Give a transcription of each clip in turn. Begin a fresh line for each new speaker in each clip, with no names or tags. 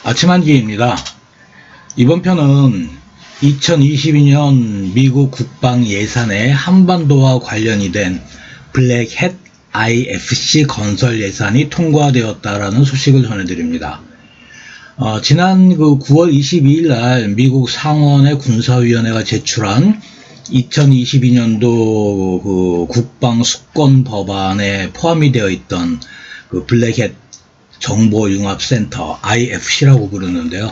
아침 한지입니다. 이번 편은 2022년 미국 국방 예산에 한반도와 관련이 된 블랙햇 IFC 건설 예산이 통과되었다라는 소식을 전해드립니다. 지난 9월 22일 날 미국 상원의 군사위원회가 제출한 2022년도 국방 수권 법안에 포함이 되어 있던 블랙햇 정보융합센터 IFC라고 부르는데요.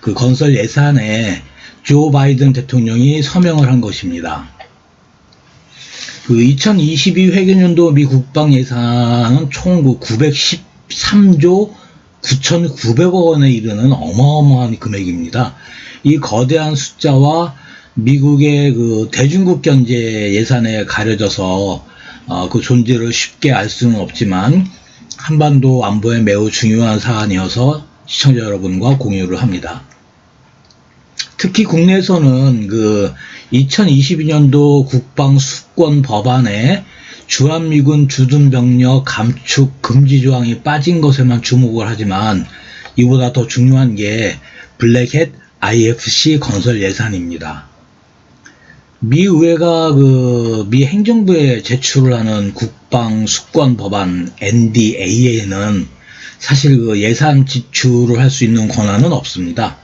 그 건설 예산에 조 바이든 대통령이 서명을 한 것입니다. 2022 회계년도 미 국방 예산은 총 913조 9,900억 원에 이르는 어마어마한 금액입니다. 이 거대한 숫자와 미국의 대중국 견제 예산에 가려져서 그 존재를 쉽게 알 수는 없지만 한반도 안보에 매우 중요한 사안이어서 시청자 여러분과 공유를 합니다. 특히 국내에서는 2022년도 국방 수권 법안에 주한미군 주둔병력 감축 금지 조항이 빠진 것에만 주목을 하지만 이보다 더 중요한 게 블랙햇 IFC 건설 예산입니다. 미 의회가 미 행정부에 제출을 하는 국방 수권 법안 NDA에는 사실 예산 지출을 할 수 있는 권한은 없습니다.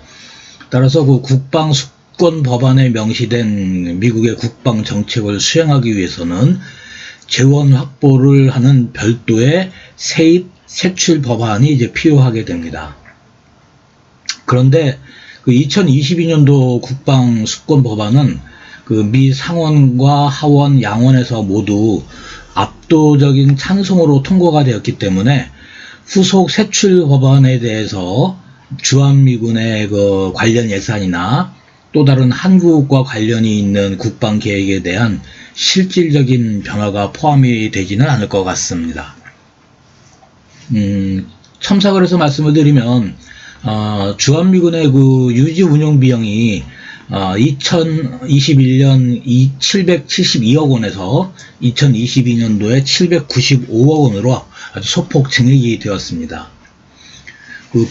따라서 국방 수권 법안에 명시된 미국의 국방 정책을 수행하기 위해서는 재원 확보를 하는 별도의 세입 세출 법안이 이제 필요하게 됩니다. 그런데 2022년도 국방 수권 법안은 미 상원과 하원 양원에서 모두 압도적인 찬성으로 통과가 되었기 때문에 후속 세출 법안에 대해서 주한미군의 관련 예산이나 또 다른 한국과 관련이 있는 국방 계획에 대한 실질적인 변화가 포함이 되지는 않을 것 같습니다. 첨삭을 해서 말씀을 드리면 주한미군의 유지 운영 비용이 2021년 772억 원에서 2022년도에 795억 원으로 아주 소폭 증액이 되었습니다.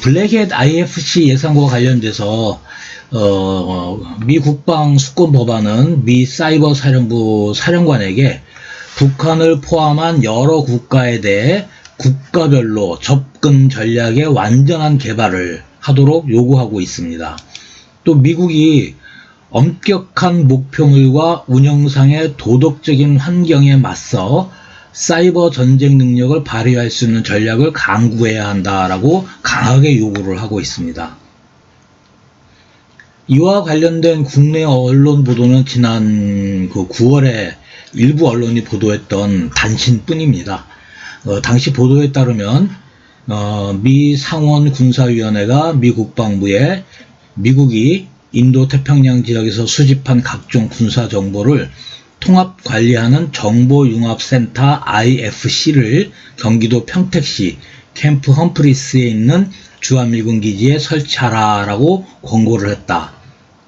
블랙햇 IFC 예산과 관련돼서 미 국방 수권 법안은 미 사이버 사령부 사령관에게 북한을 포함한 여러 국가에 대해 국가별로 접근 전략의 완전한 개발을 하도록 요구하고 있습니다. 또 미국이 엄격한 목표물과 운영상의 도덕적인 환경에 맞서 사이버 전쟁 능력을 발휘할 수 있는 전략을 강구해야 한다라고 강하게 요구를 하고 있습니다. 이와 관련된 국내 언론 보도는 지난 9월에 일부 언론이 보도했던 단신뿐입니다. 당시 보도에 따르면 미 상원 군사위원회가 미 국방부에 미국이 인도 태평양 지역에서 수집한 각종 군사 정보를 통합 관리하는 정보융합센터 IFC를 경기도 평택시 캠프 험프리스에 있는 주한미군 기지에 설치하라라고 권고를 했다.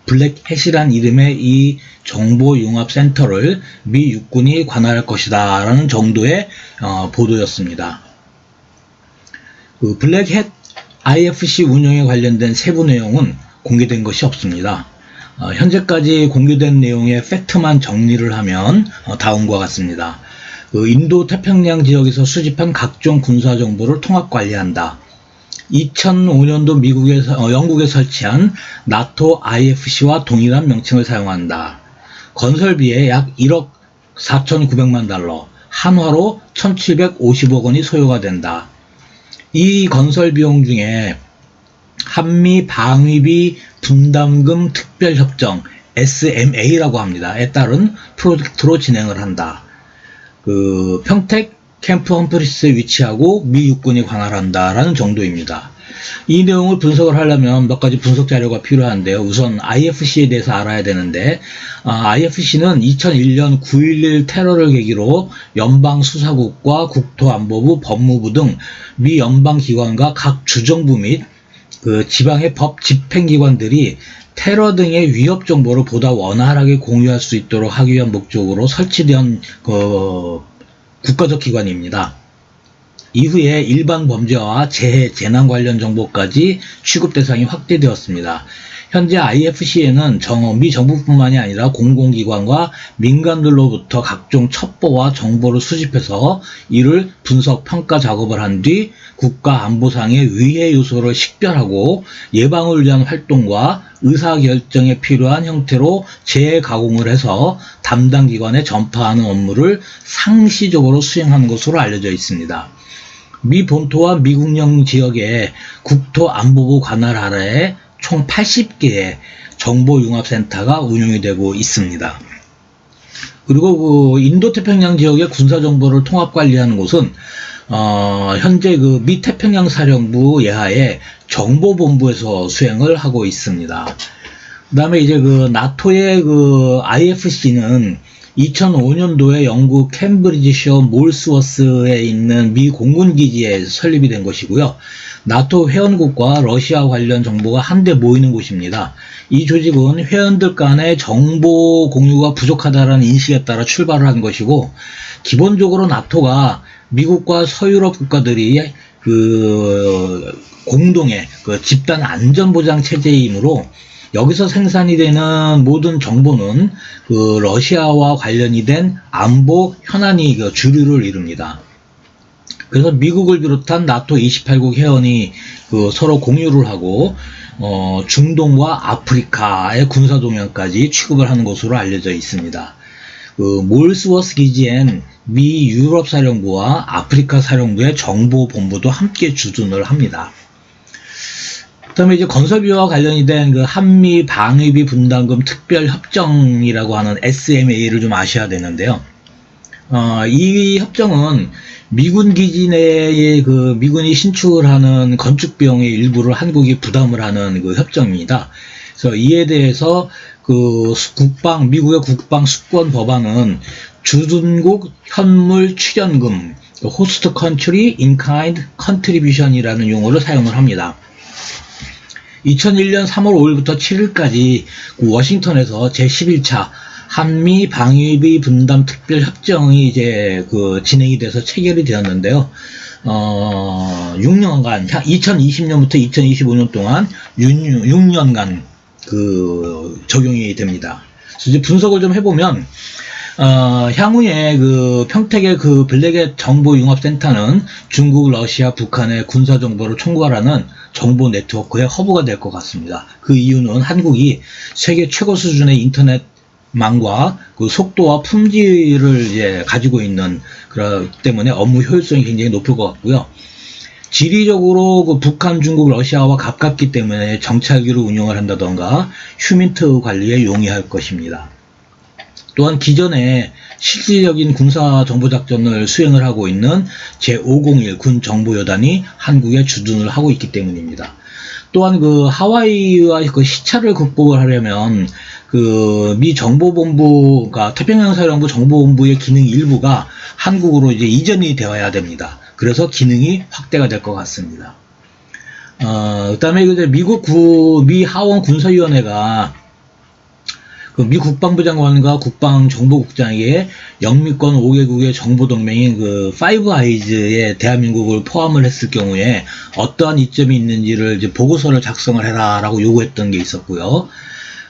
블랙햇이란 이름의 이 정보융합센터를 미 육군이 관할할 것이다 라는 정도의 보도였습니다. 블랙햇 IFC 운영에 관련된 세부 내용은 공개된 것이 없습니다. 현재까지 공개된 내용의 팩트만 정리를 하면 다음과 같습니다. 인도 태평양 지역에서 수집한 각종 군사 정보를 통합 관리한다. 2005년도 영국에 설치한 나토 IFC와 동일한 명칭을 사용한다. 건설비에 약 1억 4,900만 달러, 한화로 1,750억 원이 소요가 된다. 이 건설 비용 중에 한미 방위비 분담금 특별협정 SMA라고 합니다.에 따른 프로젝트로 진행을 한다. 평택 캠프 험프리스에 위치하고 미 육군이 관할한다라는 정도입니다. 이 내용을 분석을 하려면 몇 가지 분석 자료가 필요한데요. 우선 IFC에 대해서 알아야 되는데 IFC는 2001년 9.11 테러를 계기로 연방수사국과 국토안보부, 법무부 등 미 연방기관과 각 주정부 및 지방의 법 집행기관들이 테러 등의 위협 정보를 보다 원활하게 공유할 수 있도록 하기 위한 목적으로 설치된 국가적 기관입니다. 이후에 일반 범죄와 재해, 재난 관련 정보까지 취급 대상이 확대되었습니다. 현재 IFC에는 미 정부뿐만이 아니라 공공기관과 민간들로부터 각종 첩보와 정보를 수집해서 이를 분석, 평가 작업을 한 뒤 국가 안보상의 위해 요소를 식별하고 예방을 위한 활동과 의사결정에 필요한 형태로 재가공을 해서 담당 기관에 전파하는 업무를 상시적으로 수행하는 것으로 알려져 있습니다. 미 본토와 미국령 지역의 국토안보부 관할 아래에 총 80개의 정보융합센터가 운영이 되고 있습니다. 그리고 인도태평양 지역의 군사정보를 통합관리하는 곳은 현재 미 태평양 사령부 예하의 정보본부에서 수행을 하고 있습니다. 그 다음에 이제 나토의 IFC는 2005년도에 영국 캠브리지셔 몰스워스에 있는 미 공군기지에 설립이 된 것이고요. 나토 회원국과 러시아 관련 정보가 한데 모이는 곳입니다. 이 조직은 회원들 간의 정보 공유가 부족하다는 인식에 따라 출발을 한 것이고, 기본적으로 나토가 미국과 서유럽 국가들이 공동의 집단 안전보장 체제이므로 여기서 생산이 되는 모든 정보는 러시아와 관련이 된 안보 현안이 주류를 이룹니다. 그래서 미국을 비롯한 나토 28국 회원이 서로 공유를 하고 중동과 아프리카의 군사 동향까지 취급을 하는 것으로 알려져 있습니다. 몰스워스 기지엔 미 유럽 사령부와 아프리카 사령부의 정보본부도 함께 주둔을 합니다. 그 다음에 이제 건설비와 관련이 된 한미 방위비 분담금 특별협정이라고 하는 SMA를 좀 아셔야 되는데요. 이 협정은 미군 기지 내에 미군이 신출하는 건축 비용의 일부를 한국이 부담을 하는 협정입니다. 그래서 이에 대해서 미국의 국방 수권 법안은 주둔국 현물 출연금, 호스트 컨트리 인카인드 컨트리뷰션이라는 용어를 사용을 합니다. 2001년 3월 5일부터 7일까지 워싱턴에서 제11차 한미 방위비 분담 특별 협정이 이제 진행이 돼서 체결이 되었는데요. 6년간 2020년부터 2025년 동안 6년간 적용이 됩니다. 그래서 이제 분석을 좀 해보면 향후에 평택의 블랙햇 정보융합센터는 중국, 러시아, 북한의 군사 정보를 총괄하는 정보 네트워크의 허브가 될 것 같습니다. 그 이유는 한국이 세계 최고 수준의 인터넷망과 속도와 품질을 이제 가지고 있는 그렇기 때문에 업무 효율성이 굉장히 높을 것 같고요. 지리적으로 북한, 중국, 러시아와 가깝기 때문에 정찰기를 운영을 한다던가 휴민트 관리에 용이할 것입니다. 또한 기존에 실질적인 군사 정보작전을 수행을 하고 있는 제501 군 정보여단이 한국에 주둔을 하고 있기 때문입니다. 또한 하와이와 시차를 극복을 하려면 미 정보본부가 태평양 사령부 정보본부의 기능 일부가 한국으로 이제 이전이 되어야 됩니다. 그래서 기능이 확대가 될 것 같습니다. 그 다음에 미 하원 군사위원회가 미 국방부 장관과 국방정보국장에게 영미권 5개국의 정보동맹인 파이브 아이즈에 대한민국을 포함을 했을 경우에 어떠한 이점이 있는지를 이제 보고서를 작성을 해라 라고 요구했던 게 있었고요.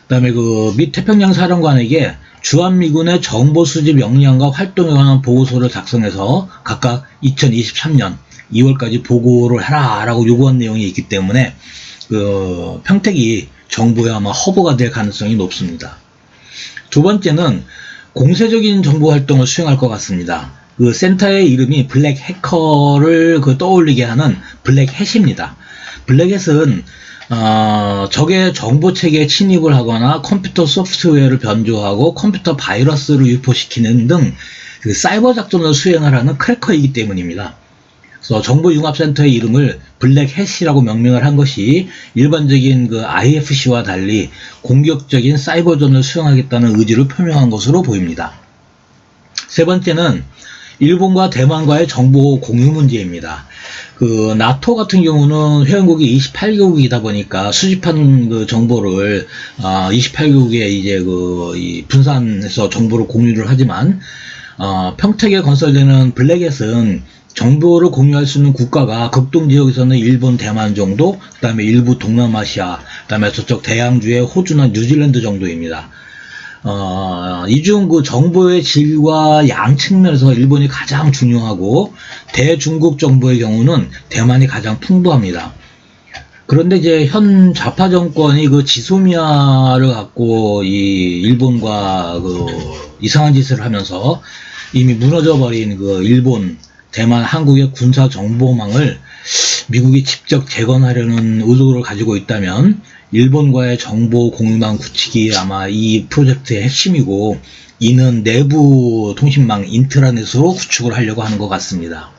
그 다음에 미 태평양 사령관에게 주한미군의 정보 수집 역량과 활동에 관한 보고서를 작성해서 각각 2023년 2월까지 보고를 해라 라고 요구한 내용이 있기 때문에 평택이 정보의 아마 허브가 될 가능성이 높습니다. 두 번째는 공세적인 정보 활동을 수행할 것 같습니다. 센터의 이름이 블랙 해커를 떠올리게 하는 블랙햇입니다. 블랙햇은 적의 정보체계에 침입을 하거나 컴퓨터 소프트웨어를 변조하고 컴퓨터 바이러스를 유포시키는 등 사이버 작전을 수행을 하는 크래커이기 때문입니다. 그래서 정보융합센터의 이름을 블랙햇이라고 명명을 한 것이 일반적인 IFC와 달리 공격적인 사이버전을 수행하겠다는 의지를 표명한 것으로 보입니다. 세 번째는 일본과 대만과의 정보 공유 문제입니다. 나토 같은 경우는 회원국이 28개국이다 보니까 수집한 정보를 28개국에 이제 분산해서 정보를 공유를 하지만 평택에 건설되는 블랙햇은 정보를 공유할 수 있는 국가가 극동 지역에서는 일본, 대만 정도, 그 다음에 일부 동남아시아, 그 다음에 저쪽 대양주의 호주나 뉴질랜드 정도입니다. 이 중 그 정보의 질과 양 측면에서 일본이 가장 중요하고, 대중국 정보의 경우는 대만이 가장 풍부합니다. 그런데 이제 현 좌파 정권이 그 지소미아를 갖고 이 일본과 그 이상한 짓을 하면서 이미 무너져버린 그 일본, 대만, 한국의 군사 정보망을 미국이 직접 재건하려는 의도를 가지고 있다면 일본과의 정보 공유망 구축이 아마 이 프로젝트의 핵심이고, 이는 내부 통신망 인트라넷으로 구축을 하려고 하는 것 같습니다.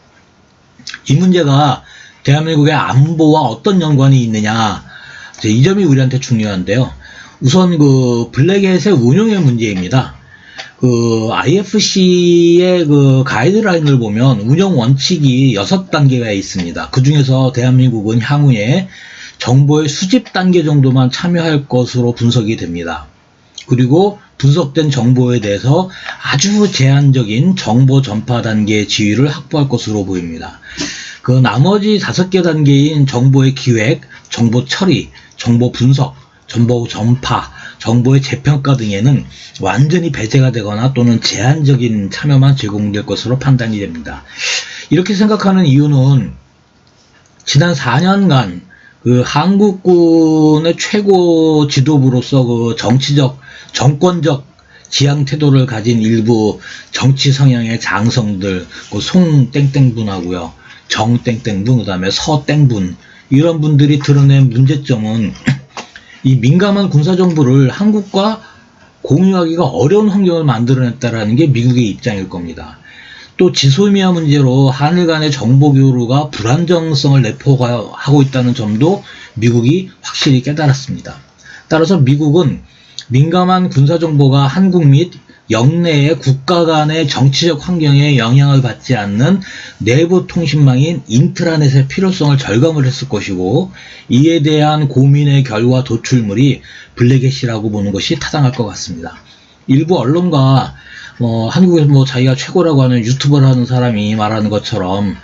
이 문제가 대한민국의 안보와 어떤 연관이 있느냐, 이 점이 우리한테 중요한데요. 우선 그 블랙햇의 운용의 문제입니다. 그 IFC의 그 가이드라인을 보면 운영 원칙이 6단계가 있습니다. 그 중에서 대한민국은 향후에 정보의 수집 단계 정도만 참여할 것으로 분석이 됩니다. 그리고 분석된 정보에 대해서 아주 제한적인 정보 전파 단계의 지위를 확보할 것으로 보입니다. 그 나머지 5개 단계인 정보의 기획, 정보 처리, 정보 분석, 정보 전파, 정보의 재평가 등에는 완전히 배제가 되거나 또는 제한적인 참여만 제공될 것으로 판단이 됩니다. 이렇게 생각하는 이유는 지난 4년간 그 한국군의 최고 지도부로서 그 정권적 지향 태도를 가진 일부 정치 성향의 장성들, 그 송땡땡분하고요, 정땡땡분, 그 다음에 서땡분, 이런 분들이 드러낸 문제점은 이 민감한 군사정보를 한국과 공유하기가 어려운 환경을 만들어냈다는 게 미국의 입장일 겁니다. 또 지소미아 문제로 한일 간의 정보 교류가 불안정성을 내포하고 있다는 점도 미국이 확실히 깨달았습니다. 따라서 미국은 민감한 군사정보가 한국 및 영내의 국가 간의 정치적 환경에 영향을 받지 않는 내부 통신망인 인트라넷의 필요성을 절감을 했을 것이고, 이에 대한 고민의 결과 도출물이 블랙햇이라고 보는 것이 타당할 것 같습니다. 일부 언론과 한국에서 자기가 최고라고 하는 유튜버를 하는 사람이 말하는 것처럼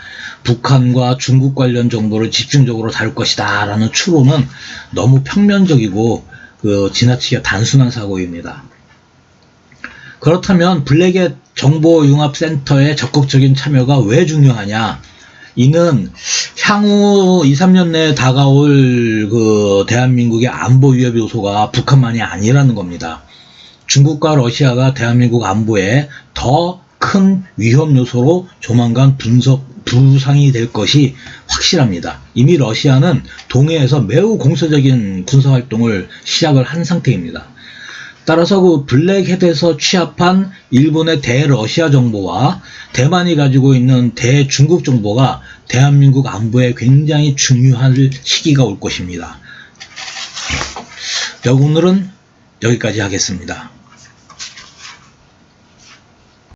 북한과 중국 관련 정보를 집중적으로 다룰 것이다 라는 추론은 너무 평면적이고 지나치게 단순한 사고입니다. 그렇다면 블랙햇 정보융합센터의 적극적인 참여가 왜 중요하냐? 이는 향후 2, 3년 내에 다가올 그 대한민국의 안보 위협 요소가 북한만이 아니라는 겁니다. 중국과 러시아가 대한민국 안보에 더 큰 위험 요소로 조만간 부상이 될 것이 확실합니다. 이미 러시아는 동해에서 매우 공세적인 군사활동을 시작을 한 상태입니다. 따라서 그 블랙햇에서 취합한 일본의 대러시아 정보와 대만이 가지고 있는 대중국 정보가 대한민국 안보에 굉장히 중요한 시기가 올 것입니다. 오늘은 여기까지 하겠습니다.